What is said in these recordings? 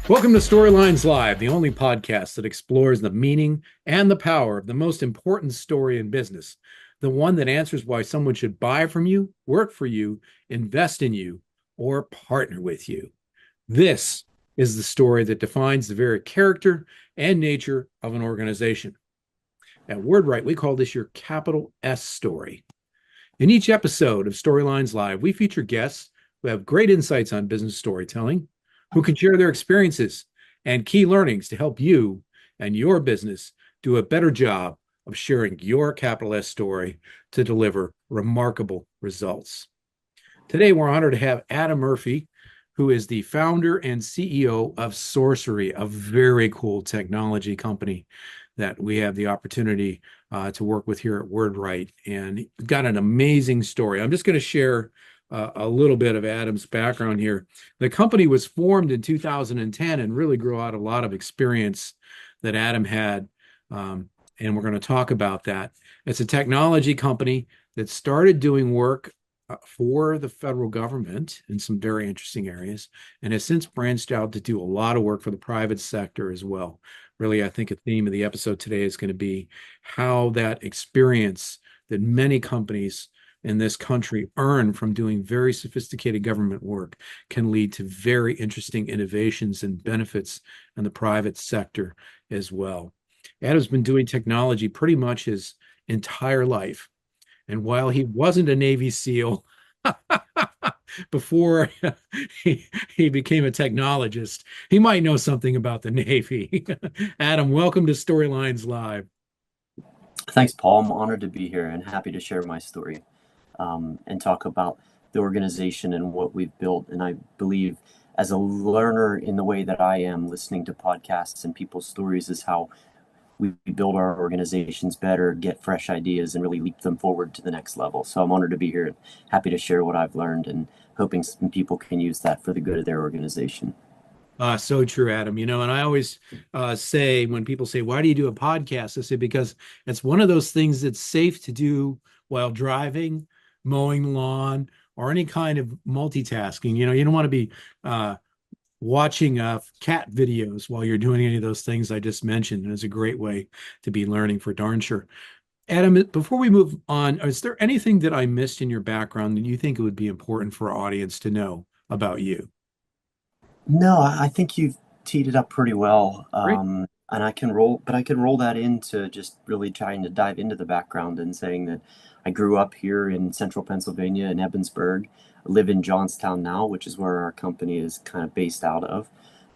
Welcome to Storylines Live, the only podcast that explores the meaning and the power of the most important story in business, the one that answers why someone should buy from you, work for you, invest in you, or partner with you. This is the story that defines the very character and nature of an organization. At WordWrite, we call this your capital S story. In each episode of Storylines Live, we feature guests who have great insights on business storytelling, who can share their experiences and key learnings to help you and your business do a better job of sharing your capital S story to deliver remarkable results. Today, we're honored to have Adam Murphy, who is the founder and CEO of Sourceree, a very cool technology company that we have the opportunity to work with here at WordWrite. And got an amazing story. I'm just going to share a little bit of Adam's background here. The company was formed in 2010 and really grew out a lot of experience that Adam had. And we're going to talk about that. It's a technology company that started doing work for the federal government in some very interesting areas and has since branched out to do a lot of work for the private sector as well. Really, I think a theme of the episode today is going to be how that experience that many companies in this country earn from doing very sophisticated government work can lead to very interesting innovations and benefits in the private sector as well. Adam's been doing technology pretty much his entire life. And while he wasn't a Navy SEAL before he became a technologist, he might know something about the Navy. Adam, welcome to Storylines Live. Thanks, Paul. I'm honored to be here and happy to share my story and talk about the organization and what we've built. And I believe as a learner in the way that I am, listening to podcasts and people's stories is how we build our organizations better, get fresh ideas, and really leap them forward to the next level. So I'm honored to be here and happy to share what I've learned and hoping some people can use that for the good of their organization. So true, Adam. And I always say when people say, why do you do a podcast? I say, because it's one of those things that's safe to do while driving, mowing the lawn, or any kind of multitasking. You don't want to be watching cat videos while you're doing any of those things I just mentioned. And it's a great way to be learning for darn sure. Adam, before we move on, is there anything that I missed in your background that you think it would be important for our audience to know about you? No, I think you've teed it up pretty well. Great. And I can roll that into just really trying to dive into the background and saying that I grew up here in central Pennsylvania in Evansburg. I live in Johnstown now, which is where our company is kind of based out of.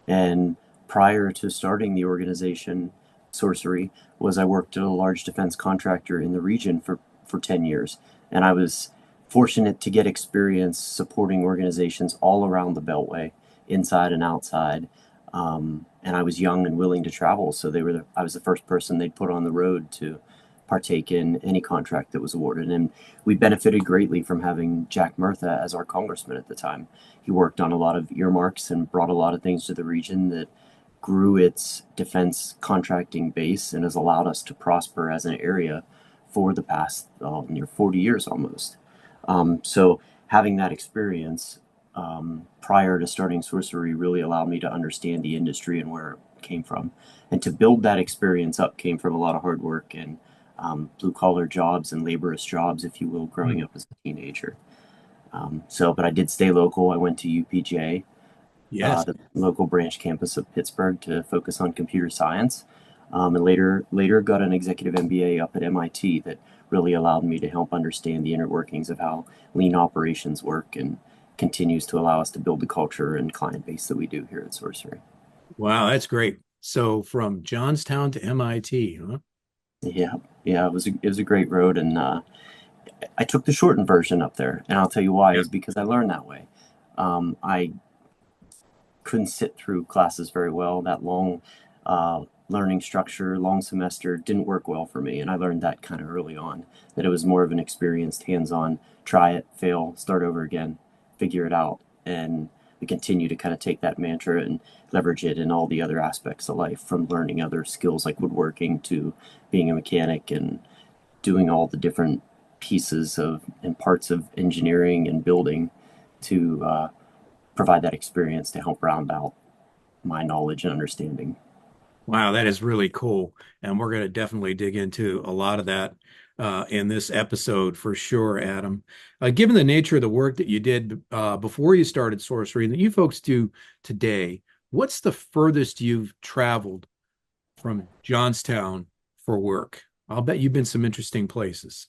And prior to starting the organization, Sourceree, I worked at a large defense contractor in the region for 10 years. And I was fortunate to get experience supporting organizations all around the Beltway, inside and outside. And I was young and willing to travel, so I was the first person they'd put on the road to partake in any contract that was awarded. And we benefited greatly from having Jack Murtha as our congressman at the time. He worked on a lot of earmarks and brought a lot of things to the region that grew its defense contracting base and has allowed us to prosper as an area for the past near 40 years almost. So having that experience prior to starting Sourceree really allowed me to understand the industry and where it came from. And to build that experience up came from a lot of hard work and blue collar jobs and laborious jobs, if you will, growing up as a teenager. But I did stay local. I went to UPJ, Yes. the local branch campus of Pittsburgh, to focus on computer science. And later got an executive MBA up at MIT that really allowed me to help understand the inner workings of how lean operations work and continues to allow us to build the culture and client base that we do here at Sourceree. Wow, that's great. So from Johnstown to MIT, huh? Yeah, it was a great road, and I took the shortened version up there, and I'll tell you why Yeah. is because I learned that way. I couldn't sit through classes very well. That long learning structure, long semester didn't work well for me, and I learned that kind of early on. That it was more of an experienced, hands-on, try it, fail, start over again, figure it out, and we continue to kind of take that mantra and leverage it in all the other aspects of life, from learning other skills like woodworking to being a mechanic and doing all the different pieces of and parts of engineering and building to provide that experience to help round out my knowledge and understanding. Wow, that is really cool. And we're going to definitely dig into a lot of that in this episode for sure, Adam. Given the nature of the work that you did before you started Sorcery and that you folks do today, what's the furthest you've traveled from Johnstown for work? I'll bet you've been some interesting places.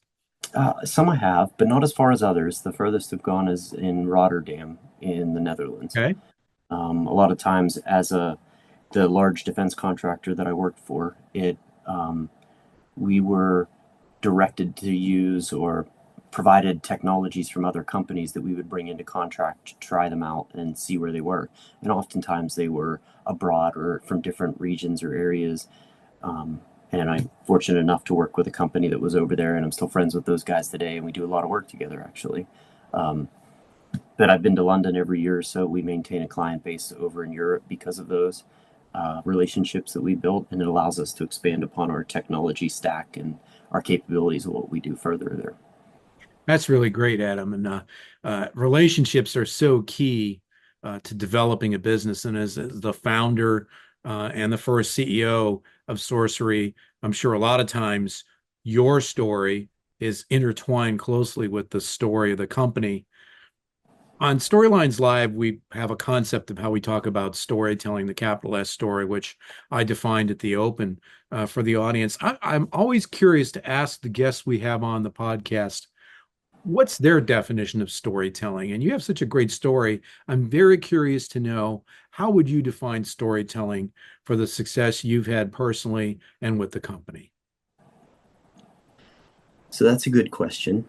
Some I have, but not as far as others. The furthest I've gone is in Rotterdam in the Netherlands. Okay. A lot of times, as the large defense contractor that I worked for, um, we were directed to use or provided technologies from other companies that we would bring into contract to try them out and see where they were. And oftentimes they were abroad or from different regions or areas. And I'm fortunate enough to work with a company that was over there, and I'm still friends with those guys today, and we do a lot of work together actually. Um, but I've been to London every year or so. We maintain a client base over in Europe because of those relationships that we built, and it allows us to expand upon our technology stack and our capabilities of what we do further there. That's really great, Adam. And relationships are so key to developing a business. And as the founder and the first CEO of Sorcery, I'm sure a lot of times your story is intertwined closely with the story of the company. On Storylines Live, we have a concept of how we talk about storytelling, the capital S story, which I defined at the open for the audience. I'm always curious to ask the guests we have on the podcast what's their definition of storytelling? And you have such a great story. I'm very curious to know how would you define storytelling for the success you've had personally and with the company? So that's a good question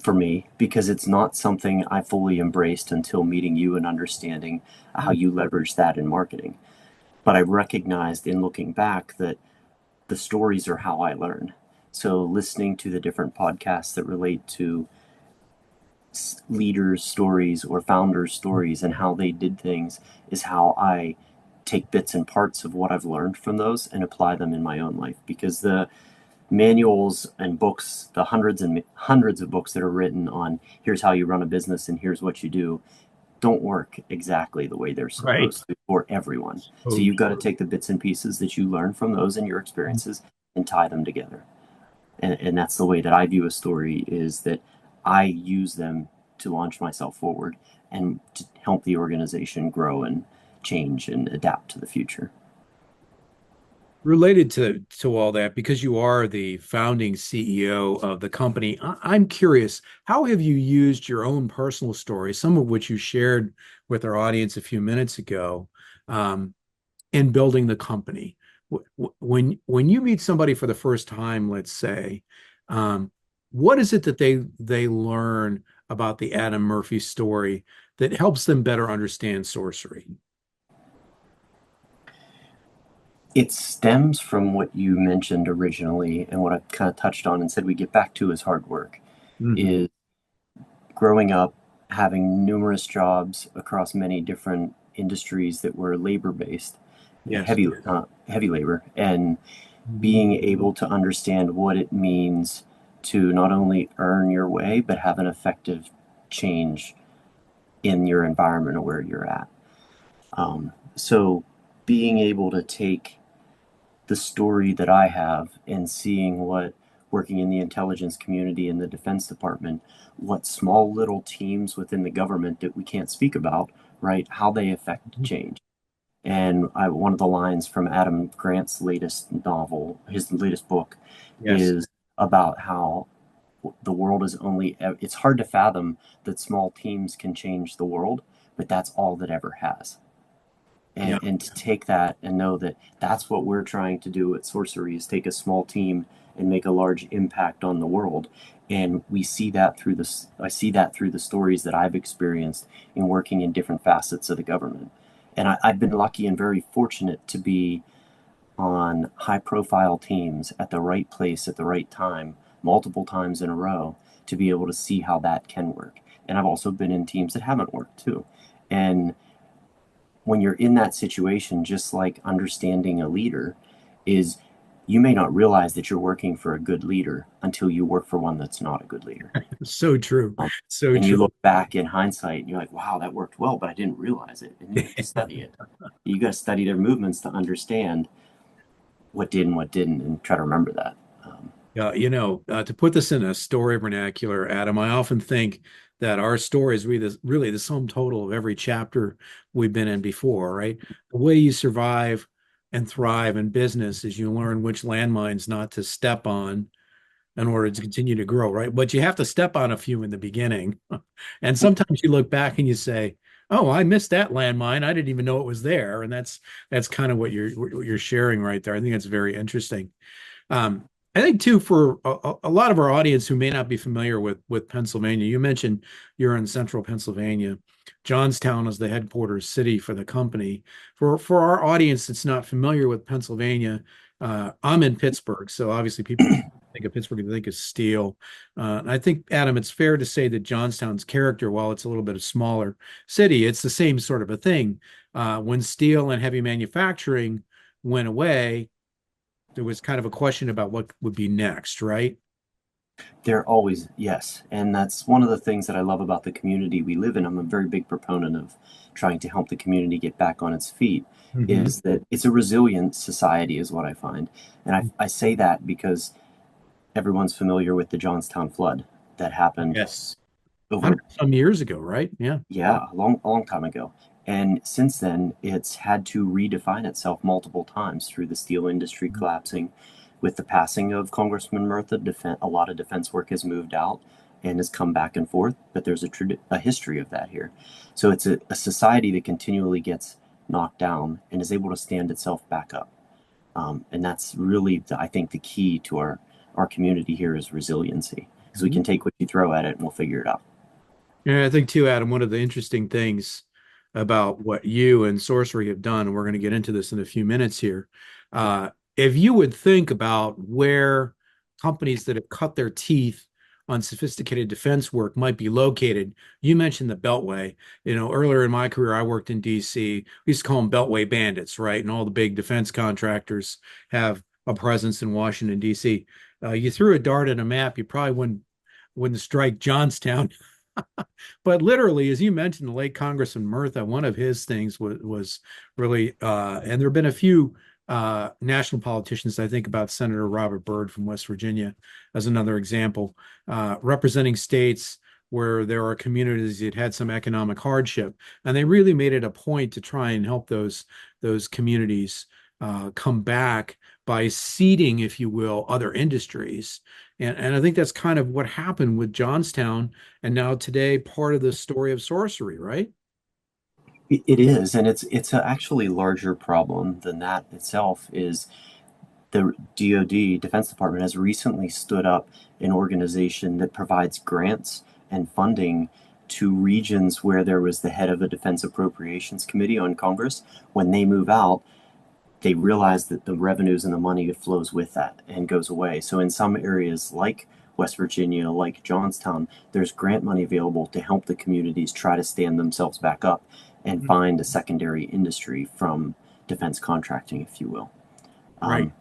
for me because it's not something I fully embraced until meeting you and understanding how you leverage that in marketing. But I recognized in looking back that the stories are how I learn. So listening to the different podcasts that relate to leaders' stories or founders' stories and how they did things is how I take bits and parts of what I've learned from those and apply them in my own life. Because the manuals and books, the hundreds and hundreds of books that are written on here's how you run a business and here's what you do, don't work exactly the way they're Right. supposed to for everyone. So Oh, you've got to take the bits and pieces that you learn from those and your experiences and tie them together. And that's the way that I view a story is that I use them to launch myself forward and to help the organization grow and change and adapt to the future. related to all that, because you are the founding CEO of the company, I'm curious, how have you used your own personal story, some of which you shared with our audience a few minutes ago, um, in building the company? When you meet somebody for the first time, let's say, um, what is it that they learn about the Adam Murphy story that helps them better understand sorcery? It stems from what you mentioned originally and what I kind of touched on and said we get back to is hard work. Mhm. Is growing up, having numerous jobs across many different industries that were labor based, Yes. heavy labor, and being able to understand what it means to not only earn your way but have an effective change in your environment or where you're at. So being able to take the story that I have and seeing what working in the intelligence community in the Defense Department, what small little teams within the government that we can't speak about, right? How they affect change. And one of the lines from Adam Grant's latest novel, his latest book, Yes. is about how the world is only, it's hard to fathom that small teams can change the world, but that's all that ever has. Yeah. And to take that and know that that's what we're trying to do at Sorcery is take a small team and make a large impact on the world. And we see that through this. I see that through the stories that I've experienced in working in different facets of the government. And I've been lucky and very fortunate to be on high profile teams at the right place at the right time, multiple times in a row, to be able to see how that can work. And I've also been in teams that haven't worked too. And when you're in that situation, just like understanding a leader, is you may not realize that you're working for a good leader until you work for one that's not a good leader. So true. Um, So and you true. look back in hindsight and you're like, wow, that worked well, but I didn't realize it. And you have to study it. You got to study their movements to understand what did and what didn't and try to remember that. To put this in a story vernacular, Adam, I often think that our story is really the sum total of every chapter we've been in before, right? The way you survive and thrive in business is you learn which landmines not to step on in order to continue to grow, right? But you have to step on a few in the beginning. And sometimes you look back and you say, "Oh, I missed that landmine. I didn't even know it was there." And that's kind of what you're sharing right there. I think that's very interesting. Um, I think too, for a lot of our audience who may not be familiar with Pennsylvania, you mentioned you're in central Pennsylvania. Johnstown is the headquarters city for the company. For our audience that's not familiar with Pennsylvania, I'm in Pittsburgh, so obviously people think of Pittsburgh, they think of steel. And I think, Adam, it's fair to say that Johnstown's character, while it's a little bit of smaller city, it's the same sort of a thing. When steel and heavy manufacturing went away, there was kind of a question about what would be next, right? They're always, yes. And that's one of the things that I love about the community we live in. I'm a very big proponent of trying to help the community get back on its feet, Hmm. is that it's a resilient society, is what I find. And I say that because everyone's familiar with the Johnstown flood that happened Yes. over, 100 some years ago, right? Yeah. yeah, a long time ago. And since then, it's had to redefine itself multiple times through the steel industry collapsing. With the passing of Congressman Murtha, a lot of defense work has moved out and has come back and forth, but there's a history of that here. So it's a society that continually gets knocked down and is able to stand itself back up. And that's really, I think, the key to our community here is resiliency, because we Mhm. can take what you throw at it and we'll figure it out. Yeah, I think too, Adam, one of the interesting things about what you and Sorcery have done, and we're going to get into this in a few minutes here. If you would think about where companies that have cut their teeth on sophisticated defense work might be located, you mentioned the Beltway. Earlier in my career, I worked in DC. We used to call them Beltway bandits, right? And all the big defense contractors have a presence in Washington, DC. You threw a dart at a map, you probably wouldn't strike Johnstown. But literally, as you mentioned, the late Congressman Murtha, one of his things was really, and there have been a few national politicians. I think about Senator Robert Byrd from West Virginia as another example, representing states where there are communities that had some economic hardship, and they really made it a point to try and help those communities come back by seeding, if you will, other industries. And I think that's kind of what happened with Johnstown and now today part of the story of Sourceree, right? It is, and it's a actually larger problem than that itself. Is the DoD, Defense Department, has recently stood up an organization that provides grants and funding to regions where there was the head of a Defense Appropriations Committee on Congress. When they move out, they realize that the revenues and the money that flows with that and goes away. So in some areas like West Virginia, like Johnstown, there's grant money available to help the communities try to stand themselves back up and find a secondary industry from defense contracting, if you will. Right. Um,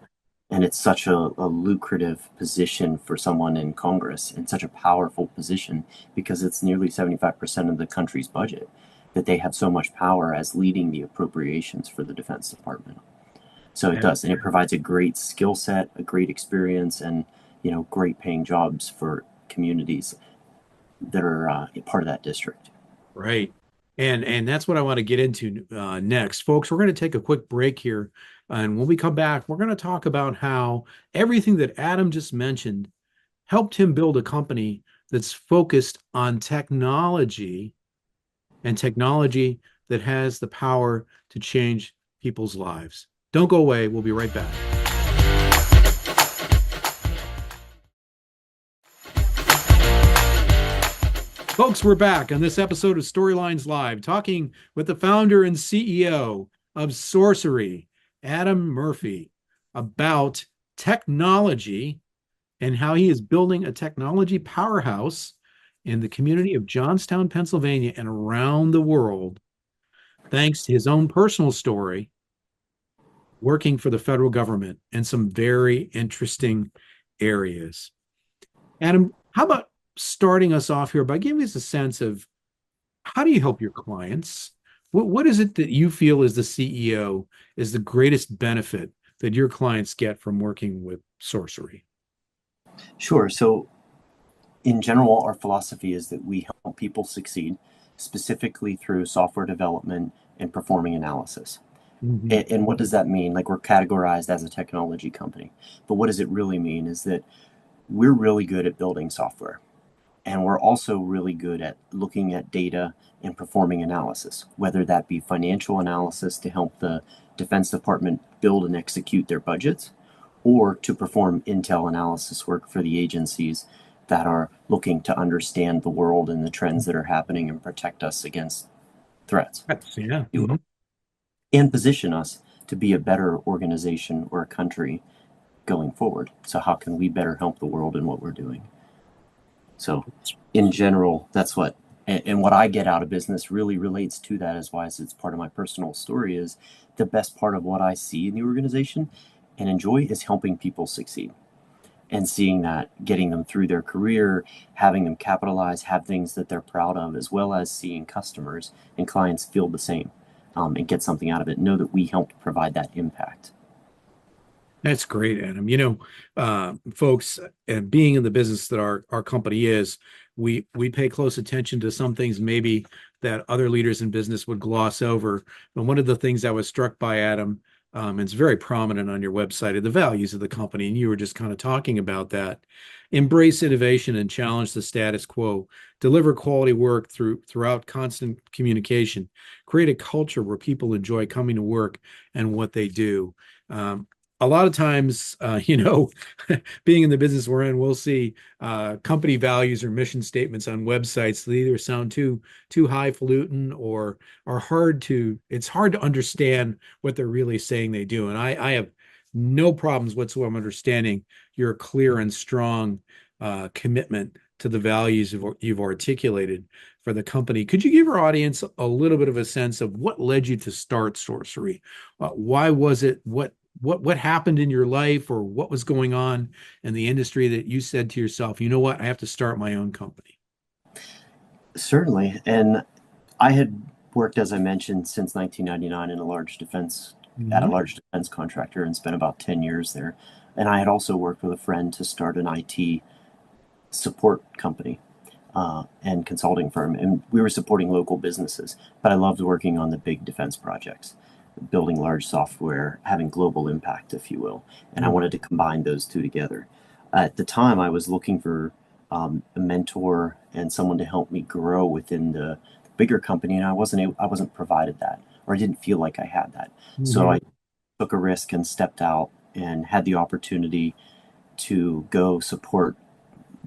and it's such a lucrative position for someone in Congress and such a powerful position because it's nearly 75% of the country's budget that they have so much power as leading the appropriations for the Defense Department. So it Yeah. does, and it provides a great skill set, a great experience, and great paying jobs for communities that are part of that district. Right. And that's what I want to get into next. Folks, we're going to take a quick break here. And when we come back, we're going to talk about how everything that Adam just mentioned helped him build a company that's focused on technology and technology that has the power to change people's lives. Don't go away. We'll be right back. Folks, we're back on this episode of Storylines Live, talking with the founder and CEO of Sourceree, Adam Murphy, about technology and how he is building a technology powerhouse in the community of Johnstown, Pennsylvania, and around the world, thanks to his own personal story working for the federal government in some very interesting areas. Adam, how about starting us off here by giving us a sense of how do you help your clients? What is it that you feel as the CEO is the greatest benefit that your clients get from working with Sourceree? Sure. So, in general, our philosophy is that we help people succeed, specifically through software development and performing analysis. Mhm. And what does that mean? Like, we're categorized as a technology company. But what does it really mean is that we're really good at building software. And we're also really good at looking at data and performing analysis, whether that be financial analysis to help the Defense Department build and execute their budgets, or to perform intel analysis work for the agencies that are looking to understand the world and the trends that are happening and protect us against threats, Yeah. if you will, and position us to be a better organization or a country going forward. So, how can we better help the world in what we're doing? So, in general, that's what, and what I get out of business really relates to that as why it's part of my personal story is the best part of what I see in the organization and enjoy is helping people succeed and seeing that, getting them through their career, having them capitalize, have things that they're proud of, as well as seeing customers and clients feel the same and get something out of it. Know that we helped provide that impact. That's great, Adam. Folks, and being in the business that our company is, we pay close attention to some things maybe that other leaders in business would gloss over. But one of the things I was struck by, Adam, and it's very prominent on your website, are the values of the company, and you were just kind of talking about that. Embrace innovation and challenge the status quo. Deliver quality work throughout constant communication. Create a culture where people enjoy coming to work and what they do. A lot of times, being in the business we're in, we'll see company values or mission statements on websites that either sound too highfalutin or are it's hard to understand what they're really saying they do. And I have no problems whatsoever understanding your clear and strong commitment to the values you've articulated for the company. Could you give our audience a little bit of a sense of what led you to start Sourcery? Why was it? What happened in your life or what was going on in the industry that you said to yourself, you know what, I have to start my own company? Certainly. And I had worked, as I mentioned, since 1999 in at a Mhm. large defense contractor and spent about 10 years there. And I had also worked with a friend to start an IT support company and consulting firm. And we were supporting local businesses, but I loved working on the big defense projects, building large software, having global impact, if you will. And I Mhm. wanted to combine those two together. At the time, I was looking for a mentor and someone to help me grow within the bigger company, and I wasn't provided that, or I didn't feel like I had that. So Mhm. I took a risk and stepped out and had the opportunity to go support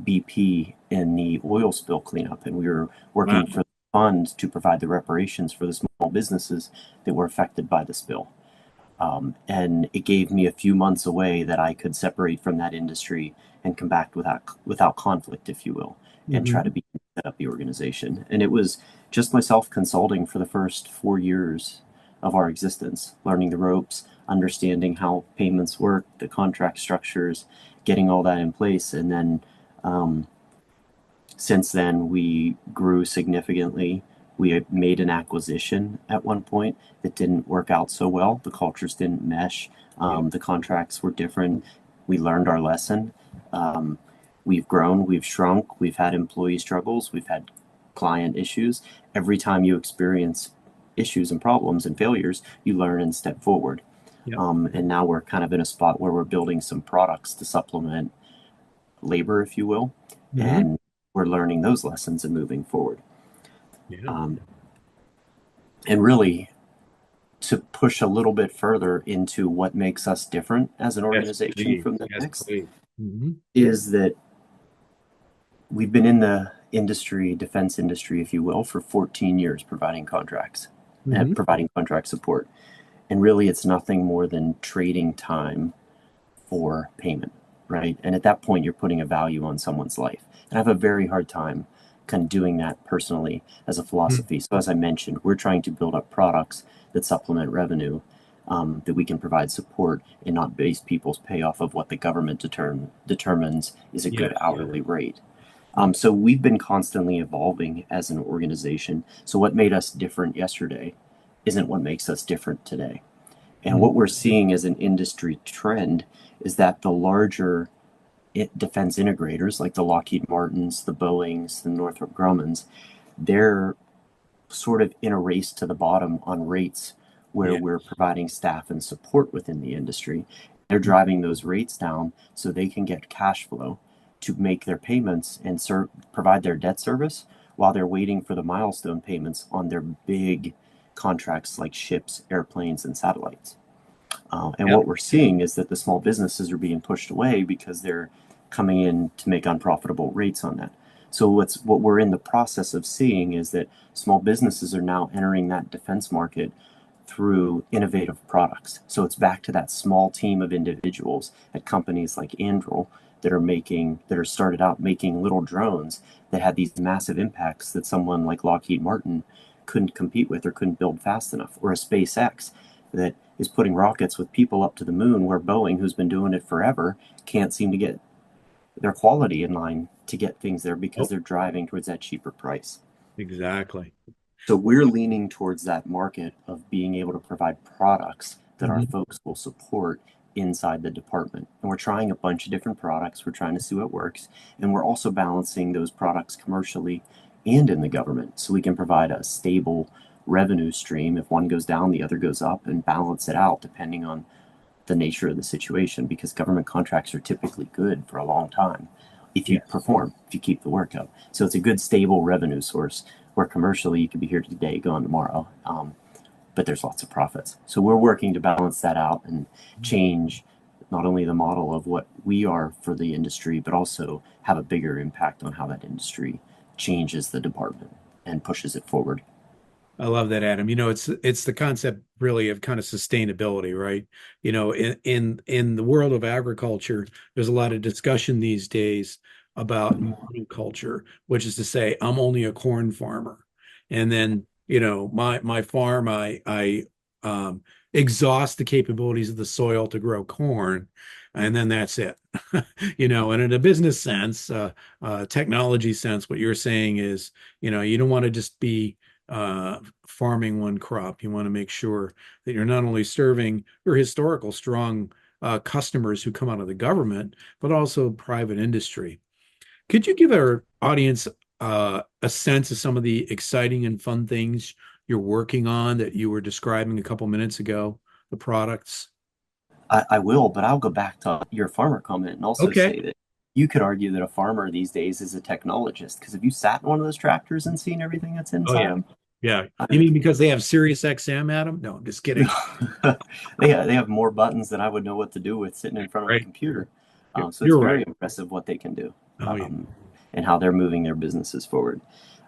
BP in the oil spill cleanup, and we were Wow. working for the fund to provide the reparations for the small businesses that were affected by the spill. And it gave me a few months away that I could separate from that industry and come back without conflict, if you will, and try to Mhm. set up the organization. And it was just myself consulting for the first 4 years of our existence, learning the ropes, understanding how payments work, the contract structures, getting all that in place, and then um, since then, we grew significantly. We made an acquisition at one point that didn't work out so well. The cultures didn't mesh. Yep. The contracts were different. We learned our lesson. Um, we've grown, we've shrunk, we've had employee struggles, we've had client issues. Every time you experience issues and problems and failures, you learn and step forward. Yep. And now we're kind of in a spot where we're building some products to supplement labor, if you will, Mhm. and we're learning those lessons and moving forward. Yeah. Um, and really, to push a little bit further into what makes us different as an Yes, organization please. from the Yes, next please. Mhm. is that we've been in the industry, defense industry, if you will, for 14 years providing contracts and Mhm. providing contract support. And really, it's nothing more than trading time for payment, right? And at that point, you're putting a value on someone's life. And I have a very hard time kind of doing that personally as a Mhm. philosophy. So, as I mentioned, we're trying to build up products that supplement revenue. that we can provide support and not base people's pay off of what the government determines is a good Yes. hourly rate. So we've been constantly evolving as an organization. So what made us different yesterday isn't what makes us different today. And Mhm. what we're seeing as an industry trend is that the larger defense integrators, like the Lockheed Martins, the Boeings, the Northrop Grummans, they're sort of in a race to the bottom on rates where Yeah. we're providing staff and support within the industry. They're driving those rates down so they can get cash flow to make their payments and provide their debt service while they're waiting for the milestone payments on their big contracts like ships, airplanes, and satellites. And Yep. what we're seeing is that the small businesses are being pushed away because they're coming in to make unprofitable rates on that. So what we're in the process of seeing is that small businesses are now entering that defense market through innovative products. So it's back to that small team of individuals at companies like Anduril that are started out making little drones that had these massive impacts that someone like Lockheed Martin couldn't compete with or couldn't build fast enough, or a SpaceX that is putting rockets with people up to the moon where Boeing, who's been doing it forever, can't seem to get their quality in line to get things there because Oh, they're driving towards that cheaper price. exactly. So we're leaning towards that market of being able to provide products that our Mhm. folks will support inside the department. And we're trying a bunch of different products. We're trying to see what works. And we're also balancing those products commercially and in the government so we can provide a stable revenue stream. If one goes down, the other goes up and balance it out depending on the nature of the situation because government contracts are typically good for a long time if you Yes. perform, if you keep the work up. So it's a good, stable revenue source where commercially you could be here today, gone tomorrow, but there's lots of profits. So we're working to balance that out and change not only the model of what we are for the industry, but also have a bigger impact on how that industry changes the department and pushes it forward. I love that, Adam. It's the concept really of kind of sustainability, right? In the world of agriculture, there's a lot of discussion these days about monoculture, which is to say, I'm only a corn farmer, and then my farm, I exhaust the capabilities of the soil to grow corn, and then that's it. And in a business sense, technology sense, what you're saying is, you don't want to just be farming one crop. You want to make sure that you're not only serving your historical strong customers who come out of the government, but also private industry. Could you give our audience a sense of some of the exciting and fun things you're working on that you were describing a couple minutes ago, the products? I will, but I'll go back to your farmer comment and also Okay. say that you could argue that a farmer these days is a technologist because have you sat in one of those tractors and seen everything that's Oh inside yeah. them? Yeah. I You mean, mean because they have Sirius XM, Adam? No, I'm just kidding. they have more buttons than I would know what to do with sitting in front of a Right. computer. So it's You're right. very impressive what they can do Oh yeah. um, and how they're moving their businesses forward.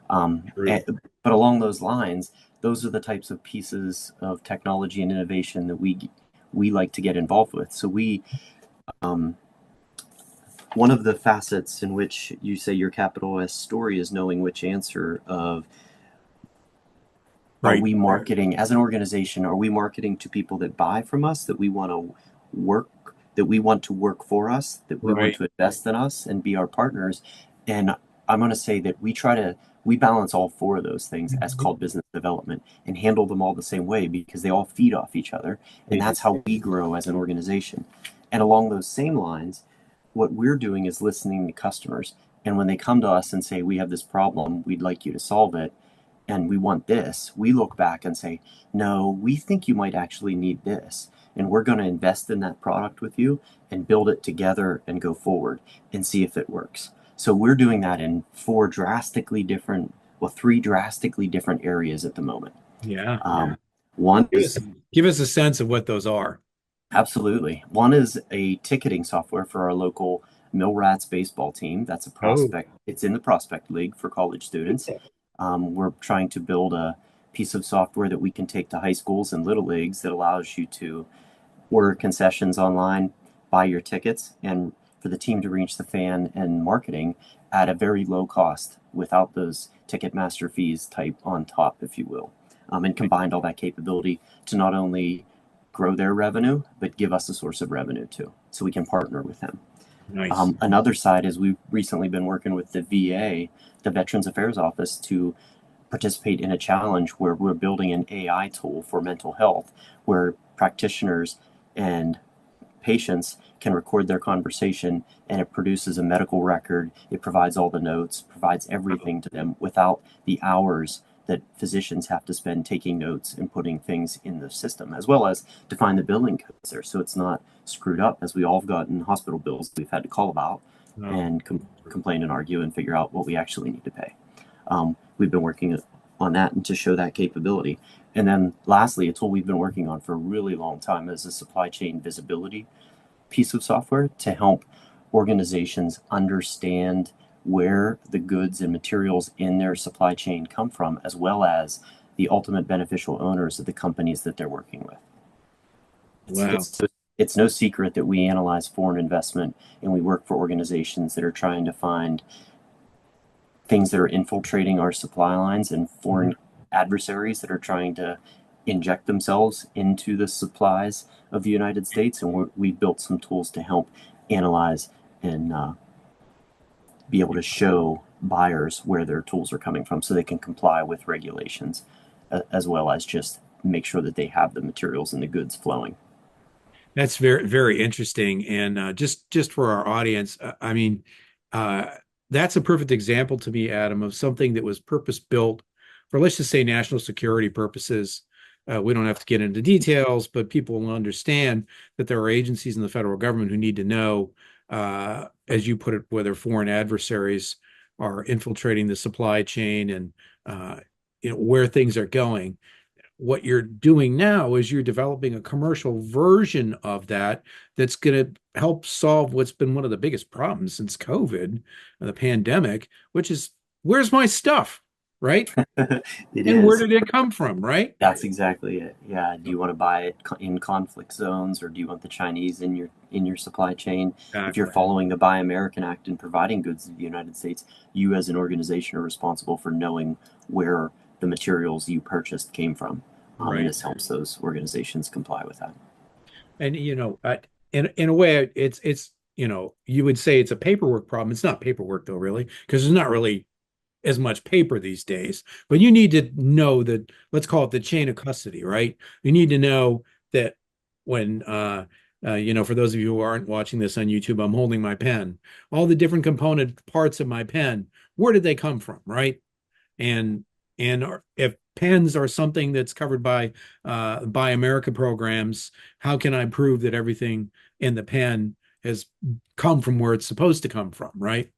True. But along those lines, those are the types of pieces of technology and innovation that we like to get involved with. So um, one of the facets in which you say your capital S story is knowing which answer of are Right. we marketing as an organization, are we marketing to people that buy from us, that we want to work, that we want to work for us, that we want Right. to invest in us and be our partners? And I'm going to say that we balance all four of those things as Mhm. called business development and handle them all the same way because they all feed off each other. They And do. that's how we grow as an organization. And along those same lines, what we're doing is listening to customers. And when they come to us and say, we have this problem, we'd like you to solve it, and we want this, we look back and say, no, we think you might actually need this. And we're going to invest in that product with you and build it together and go forward and see if it works. So we're doing that in three drastically different areas at the moment. Yeah. One Give is us give us a sense of what those are. Absolutely. One is a ticketing software for our local Mill Rats baseball team. That's a Oh, prospect. It's in the prospect league for college students. We're trying to build a piece of software that we can take to high schools and little leagues that allows you to order concessions online, buy your tickets, and for the team to reach the fan and marketing at a very low cost without those Ticketmaster fees type on top, if you will. And combined all that capability to not only grow their revenue, but give us a source of revenue too, so we can partner with them. Nice. Another side is we've recently been working with the VA, the Veterans Affairs Office, to participate in a challenge where we're building an AI tool for mental health, where practitioners and patients can record their conversation and it produces a medical record. It provides all the notes, provides everything to them without the hours that physicians have to spend taking notes and putting things in the system, as well as define the billing codes there so it's not screwed up, as we all have gotten hospital bills we've had to call about Oh, and complain and argue and figure out what we actually need to pay. We've been working on that and to show that capability. And then lastly, a tool we've been working on for a really long time is a supply chain visibility piece of software to help organizations understand where the goods and materials in their supply chain come from, as well as the ultimate beneficial owners of the companies that they're working with. It's, wow. it's, it's no secret that we analyze foreign investment and we work for organizations that are trying to find things that are infiltrating our supply lines and Mhm. foreign adversaries that are trying to inject themselves into the supplies of the United States. And we've built some tools to help analyze and be able to show buyers where their tools are coming from so they can comply with regulations, as well as just make sure that they have the materials and the goods flowing. That's very, very interesting. And just for our audience, I mean, uh, that's a perfect example to me, Adam, of something that was purpose built for, let's just say, national security purposes. We don't have to get into details, but people will understand that there are agencies in the federal government who need to know, as you put it, whether foreign adversaries are infiltrating the supply chain and where things are going. What you're doing now is you're developing a commercial version of that that's going to help solve what's been one of the biggest problems since COVID, the pandemic, which is where's my stuff, right? It And where is. did it come from, right? That's exactly it. Yeah. Do you want to buy it in conflict zones, or do you want the Chinese in your supply chain? If you're Exactly. following the Buy American Act and providing goods to the United States, you as an organization are responsible for knowing where the materials you purchased came from. And Right. this helps those organizations comply with that. And in a way, it's you would say it's a paperwork problem. It's not paperwork though, really, because there's not really as much paper these days. But you need to know that, let's call it the chain of custody, right? You need to know that when for those of you who aren't watching this on YouTube, I'm holding my pen. All the different component parts of my pen, where did they come from, right? And if pens are something that's covered by America programs, how can I prove that everything in the pen has come from where it's supposed to come from, right?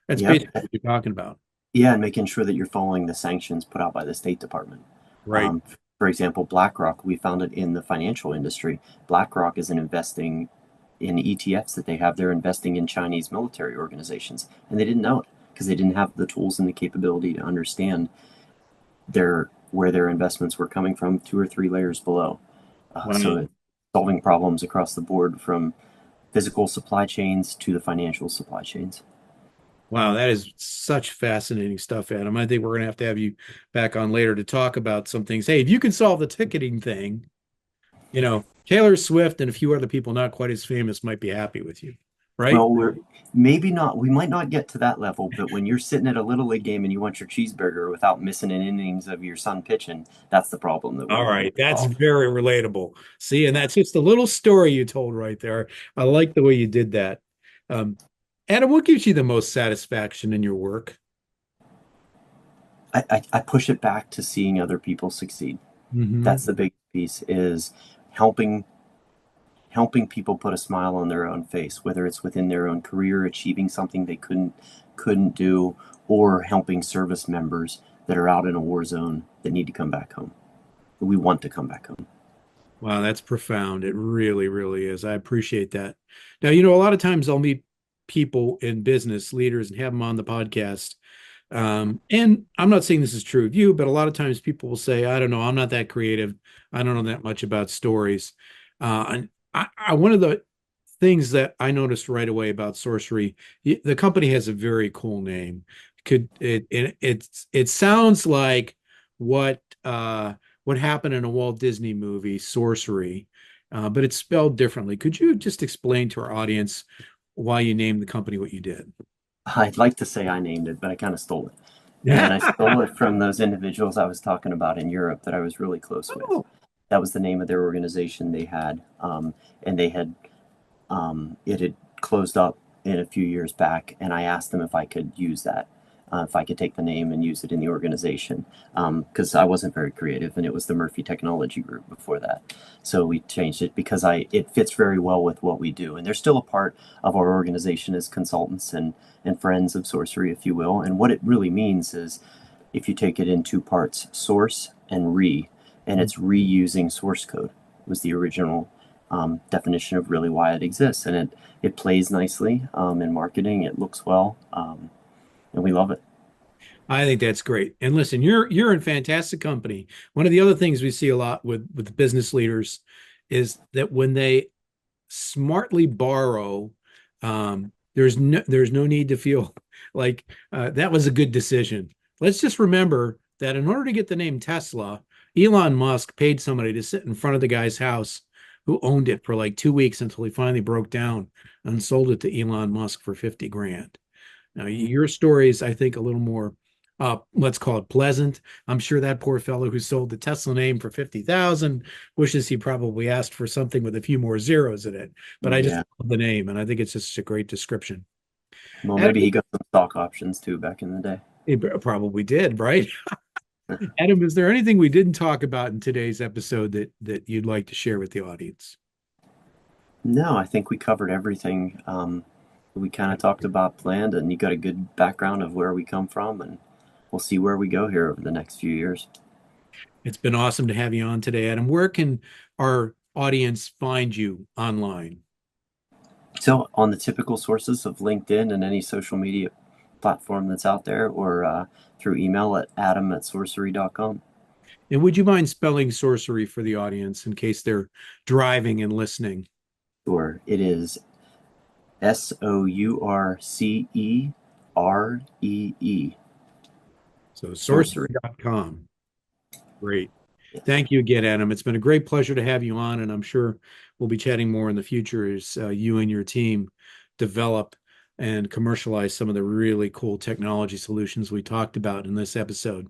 That's Yep. basically what you're talking about. Yeah, and making sure that you're following the sanctions put out by the State Department. Right. Um, for example, BlackRock, we found it in the financial industry. BlackRock isn't investing in ETFs that they have, they're investing in Chinese military organizations. And they didn't know it because they didn't have the tools and the capability to understand where their investments were coming from two or three layers below. So Wow. it's solving problems across the board from physical supply chains to the financial supply chains. Wow, that is such fascinating stuff, Adam. I think we're going to have you back on later to talk about some things. Hey, if you can solve the ticketing thing, Taylor Swift and a few other people not quite as famous might be happy with you, right? Well, we're maybe not, we might not get to that level, but when you're sitting at a little league game and you want your cheeseburger without missing an innings of your son pitching, that's the problem that All we're looking right, to that's solve. very relatable. See, and that's just a little story you told right there. I like the way you did that. Um, Adam, what gives you the most satisfaction in your work? I push it back to seeing other people succeed. That's Hmm. the big piece is helping helping people put a smile on their own face, whether it's within their own career, achieving something they couldn't do, or helping service members that are out in a war zone that need to come back home. We want to come back home. Wow, that's profound. It really, really is. I appreciate that. Now, a lot of times I'll meet people in business, leaders, and have them on the podcast. And I'm not saying this is true of you, but a lot of times people will say, I don't know, I'm not that creative. I don't know that much about stories. And one of the things that I noticed right away about Sourceree, the company has a very cool name. It sounds like what what happened in a Walt Disney movie, Sorcery. but it's spelled differently. Could you just explain to our audience why you named the company what you did? I'd like to say I named it, but I kind of stole it. And I stole it from those individuals I was talking about in Europe that I was really close with. Oh, That was the name of their organization they had. And they had it had closed up in a few years back, and I asked them if I could use that, if I could take the name and use it in the organization, because I wasn't very creative, and it was the Murphy Technology Group before that. So we changed it because it fits very well with what we do, and they're still a part of our organization as consultants and friends of Sourceree, if you will. And what it really means is, if you take it in two parts, source and and it's reusing source code was the original definition of really why it exists, and it plays nicely in marketing. It looks well, and we love it. I think that's great. And listen, you're in fantastic company. One of the other things we see a lot with business leaders is that when they smartly borrow, there's no need to feel like that was a good decision. Let's just remember that in order to get the name Tesla, Elon Musk paid somebody to sit in front of the guy's house who owned it for like 2 weeks until he finally broke down and sold it to Elon Musk for 50 grand. Now, your story is, I think, a little more, let's call it pleasant. I'm sure that poor fellow who sold the Tesla name for 50,000 wishes he probably asked for something with a few more zeros in it. But I just Yeah. love the name, and I think it's just a great description. Well, Adam, maybe he got some stock options too back in the day. he probably did, right? Adam, is there anything we didn't talk about in today's episode that you'd like to share with the audience? No, I think we covered everything. We kind of talked about planned, and you got a good background of where we come from, and we'll see where we go here over the next few years. It's been awesome to have you on today, Adam. Where can our audience find you online? So, on the typical sources of LinkedIn and any social media platform that's out there, or through email at adam@sourcery.com. And would you mind spelling sorcery for the audience in case they're driving and listening? Or it is Sourceree. So Sourcery. sorcery.com. Great. Yes. Thank you again, Adam. It's been a great pleasure to have you on, and I'm sure we'll be chatting more in the future as you and your team develop and commercialize some of the really cool technology solutions we talked about in this episode.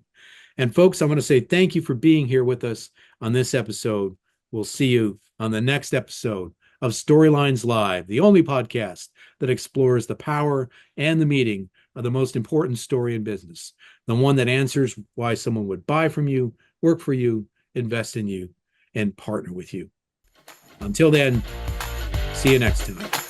And folks, I want to say thank you for being here with us on this episode. We'll see you on the next episode of Storylines Live, the only podcast that explores the power and the meaning of the most important story in business, the one that answers why someone would buy from you, work for you, invest in you, and partner with you. Until then, see you next time.